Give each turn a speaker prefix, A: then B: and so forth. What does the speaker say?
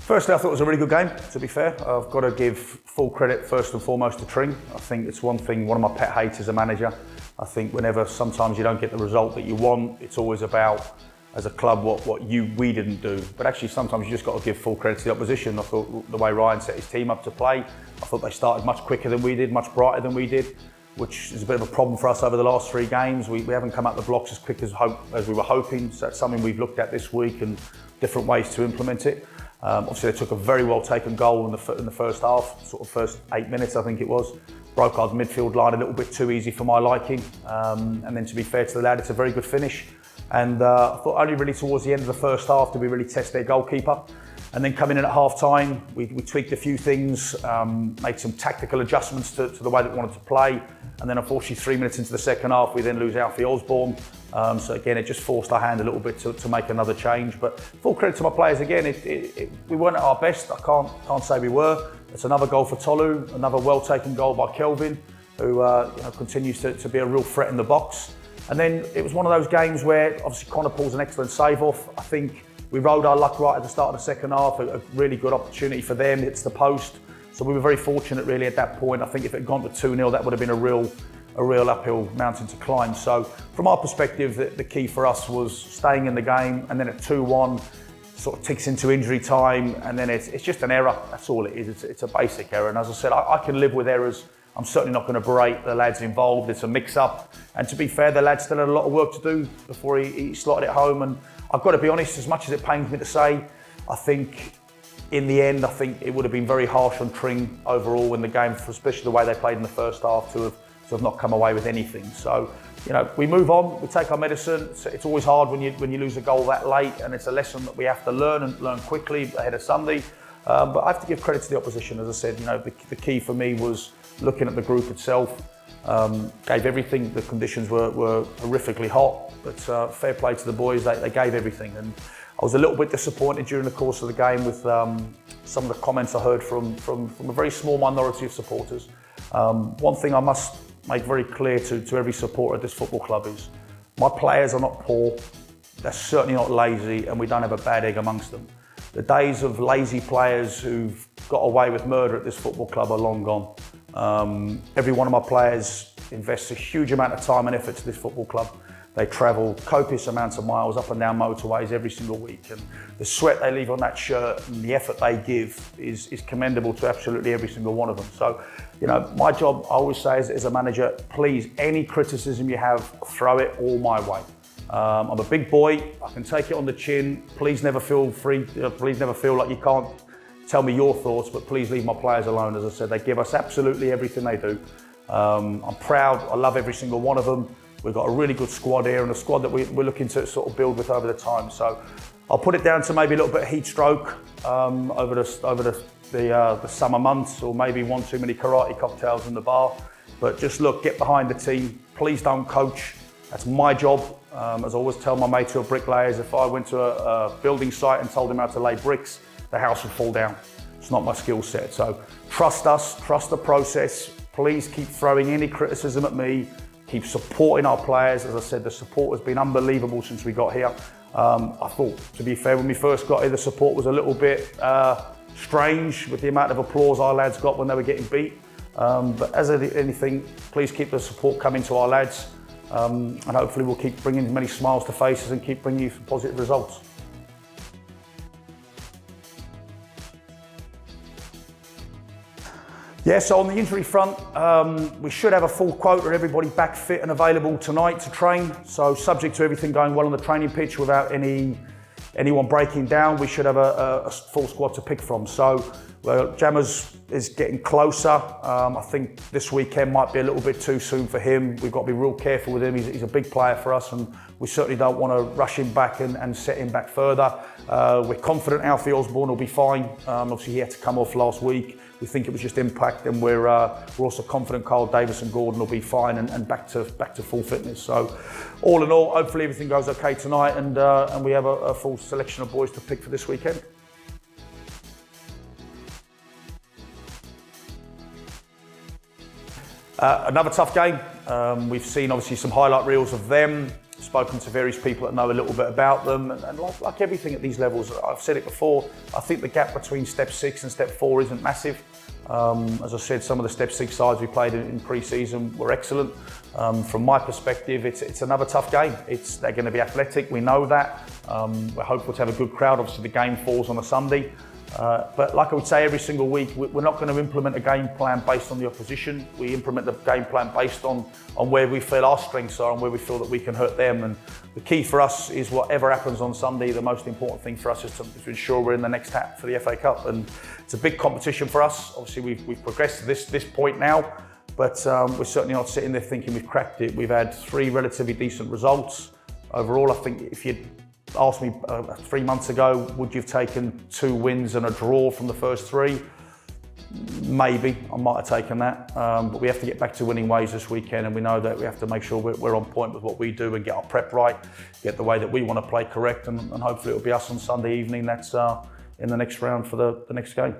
A: Firstly, I thought it was a really good game, to be fair. I've got to give full credit first and foremost to Tring. I think it's one of my pet hates as a manager. I think sometimes you don't get the result that you want, it's always about, as a club, what we didn't do. But actually sometimes you just got to give full credit to the opposition. I thought the way Ryan set his team up to play, I thought they started much quicker than we did, much brighter than we did, which is a bit of a problem for us over the last 3 games. We haven't come out the blocks as quick as we were hoping, so that's something we've looked at this week and different ways to implement it. Obviously they took a very well taken goal in the first half, sort of first 8 minutes I think it was. Broke our midfield line a little bit too easy for my liking. And then to be fair to the lad, it's a very good finish. And I thought only really towards the end of the first half did we really test their goalkeeper. And then coming in at half time, we tweaked a few things, made some tactical adjustments to the way that we wanted to play. And then unfortunately 3 minutes into the second half, we then lose Osei-Addo. So again, it just forced our hand a little bit to make another change. But full credit to my players again, we weren't at our best, I can't say we were. It's another goal for Tolu, another well taken goal by Kelvin, who continues to be a real threat in the box. And then it was one of those games where obviously Connor pulls an excellent save off. I think we rode our luck right at the start of the second half, a really good opportunity for them, hits the post. So we were very fortunate really at that point. I think if it had gone to 2-0, that would have been a real uphill mountain to climb. So from our perspective, the key for us was staying in the game, and then at 2-1, sort of ticks into injury time, and then it's just an error. That's all it is. It's a basic error. And as I said, I can live with errors. I'm certainly not going to berate the lads involved. It's a mix-up. And to be fair, the lad still had a lot of work to do before he slotted it home. And I've got to be honest, as much as it pains me to say, I think in the end, I think it would have been very harsh on Tring overall in the game, especially the way they played in the first half, to have not come away with anything. So, we move on, we take our medicine. It's always hard when you lose a goal that late, and it's a lesson that we have to learn quickly ahead of Sunday. But I have to give credit to the opposition. As I said, the key for me was looking at the group itself. Gave everything. The conditions were horrifically hot, but fair play to the boys. They gave everything, and I was a little bit disappointed during the course of the game with some of the comments I heard from a very small minority of supporters. One thing I must make very clear to every supporter at this football club is my players are not poor, they're certainly not lazy, and we don't have a bad egg amongst them. The days of lazy players who've got away with murder at this football club are long gone. Every one of my players invests a huge amount of time and effort to this football club. They travel copious amounts of miles up and down motorways every single week, and the sweat they leave on that shirt and the effort they give is commendable to absolutely every single one of them. So, my job, I always say as a manager, please, any criticism you have, throw it all my way. I'm a big boy, I can take it on the chin. Please never feel please never feel like you can't tell me your thoughts, but please leave my players alone. As I said, they give us absolutely everything they do. I'm proud, I love every single one of them. We've got a really good squad here, and a squad that we're looking to sort of build with over the time. So I'll put it down to maybe a little bit of heat stroke over the summer months, or maybe one too many karate cocktails in the bar. But just look, get behind the team. Please don't coach. That's my job. As I always tell my mates who are bricklayers, if I went to a building site and told them how to lay bricks, the house would fall down. It's not my skill set. So trust us, trust the process. Please keep throwing any criticism at me. Keep supporting our players. As I said, the support has been unbelievable since we got here. I thought, to be fair, when we first got here, the support was a little bit strange with the amount of applause our lads got when they were getting beat. But as anything, please keep the support coming to our lads. And hopefully we'll keep bringing many smiles to faces and keep bringing you some positive results. Yeah, so on the injury front, we should have a full quota of everybody back fit and available tonight to train. So subject to everything going well on the training pitch without anyone breaking down, we should have a full squad to pick from. So Jammers is getting closer. I think this weekend might be a little bit too soon for him. We've got to be real careful with him. He's a big player for us, and we certainly don't want to rush him back and set him back further. We're confident Osei-Addo will be fine. Obviously he had to come off last week. We think it was just impact, and we're also confident Carl Davis and Gordon will be fine and back to full fitness. So all in all, hopefully everything goes okay tonight, and we have a full selection of boys to pick for this weekend. Another tough game. We've seen obviously some highlight reels of them. spoken to various people that know a little bit about them, and like everything at these levels, I've said it before, I think the gap between step 6 and step 4 isn't massive. As I said, some of the step 6 sides we played in pre-season were excellent. From my perspective, it's another tough game. They're going to be athletic, we know that. We're hopeful to have a good crowd. Obviously the game falls on a Sunday. But like I would say every single week, we're not going to implement a game plan based on the opposition. We implement the game plan based on where we feel our strengths are and where we feel that we can hurt them. And the key for us is whatever happens on Sunday, the most important thing for us is to ensure we're in the next hat for the FA Cup. And it's a big competition for us. Obviously, we've progressed to this point now, but we're certainly not sitting there thinking we've cracked it. We've had 3 relatively decent results. Overall, I think if you'd asked me 3 months ago, would you have taken 2 wins and a draw from the first 3? Maybe, I might have taken that. But we have to get back to winning ways this weekend, and we know that we have to make sure we're on point with what we do and get our prep right, get the way that we want to play correct, and hopefully it'll be us on Sunday evening that's in the next round for the next game.